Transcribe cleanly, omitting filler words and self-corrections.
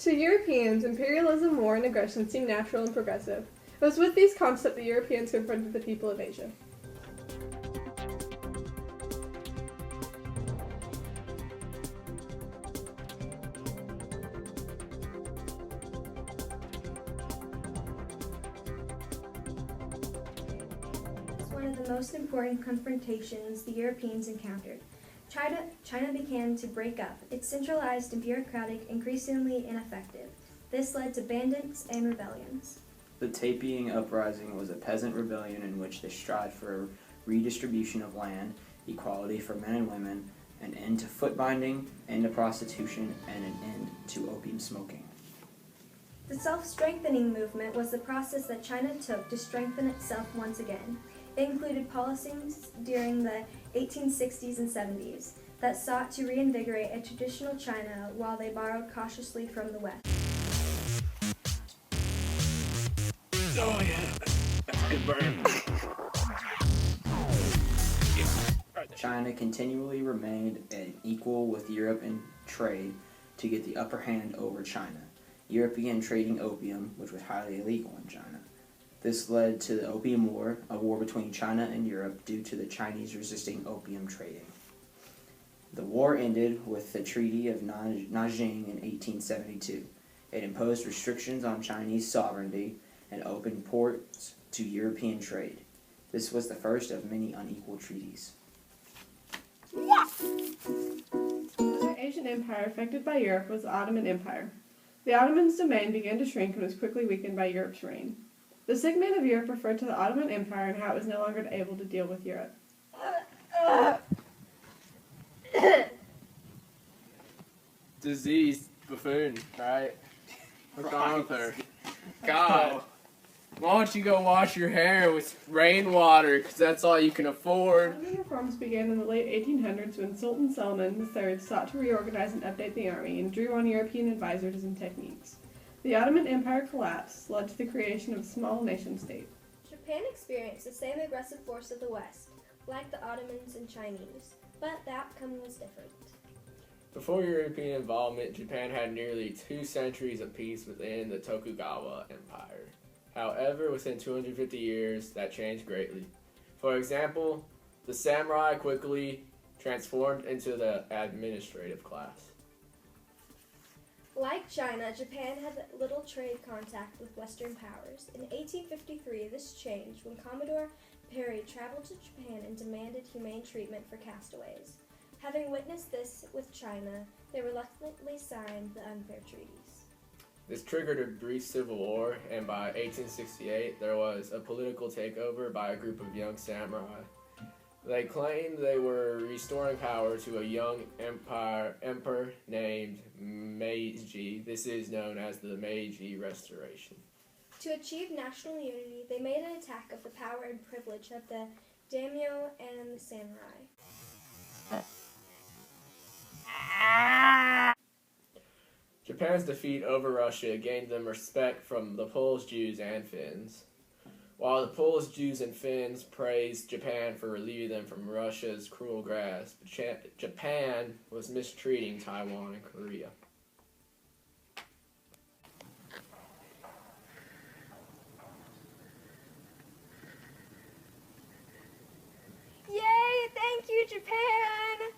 To Europeans, imperialism, war, and aggression seemed natural and progressive. It was with these concepts that Europeans confronted the people of Asia. One of the most important confrontations the Europeans encountered. China began to break up. Its centralized and bureaucratic, increasingly ineffective. This led to bandits and rebellions. The Taiping Uprising was a peasant rebellion in which they strived for a redistribution of land, equality for men and women, an end to foot binding, end to prostitution, and an end to opium smoking. The self-strengthening movement was the process that China took to strengthen itself once again. It included policies during the 1860s and 70s that sought to reinvigorate a traditional China while they borrowed cautiously from the West. Oh yeah, that's a good burn. China continually remained an equal with Europe in trade to get the upper hand over China. Europe began trading opium, which was highly illegal in China. This led to the Opium War, a war between China and Europe due to the Chinese resisting opium trading. The war ended with the Treaty of Nanjing in 1872. It imposed restrictions on Chinese sovereignty and opened ports to European trade. This was the first of many unequal treaties. Another Asian empire affected by Europe was the Ottoman Empire. The Ottomans' domain began to shrink and was quickly weakened by Europe's reign. The sick man of Europe referred to the Ottoman Empire and how it was no longer able to deal with Europe. Diseased buffoon, right? What's wrong with her? God, why don't you go wash your hair with rainwater, because that's all you can afford. Ottoman reforms began in the late 1800s when Sultan Suleiman III sought to reorganize and update the army and drew on European advisors and techniques. The Ottoman Empire collapse led to the creation of a small nation-state. Japan experienced the same aggressive force of the West, like the Ottomans and Chinese, but the outcome was different. Before European involvement, Japan had nearly 2 centuries of peace within the Tokugawa Empire. However, within 250 years, that changed greatly. For example, the samurai quickly transformed into the administrative class. Like China, Japan had little trade contact with Western powers. In 1853, this changed when Commodore Perry traveled to Japan and demanded humane treatment for castaways. Having witnessed this with China, they reluctantly signed the unfair treaties. This triggered a brief civil war, and by 1868, there was a political takeover by a group of young samurai. They claimed they were restoring power to a young emperor named Meiji. This is known as the Meiji Restoration. To achieve national unity, they made an attack of the power and privilege of the daimyo and the samurai. Japan's defeat over Russia gained them respect from the Poles, Jews, and Finns. While the Poles, Jews, and Finns praised Japan for relieving them from Russia's cruel grasp, Japan was mistreating Taiwan and Korea. Yay! Thank you, Japan!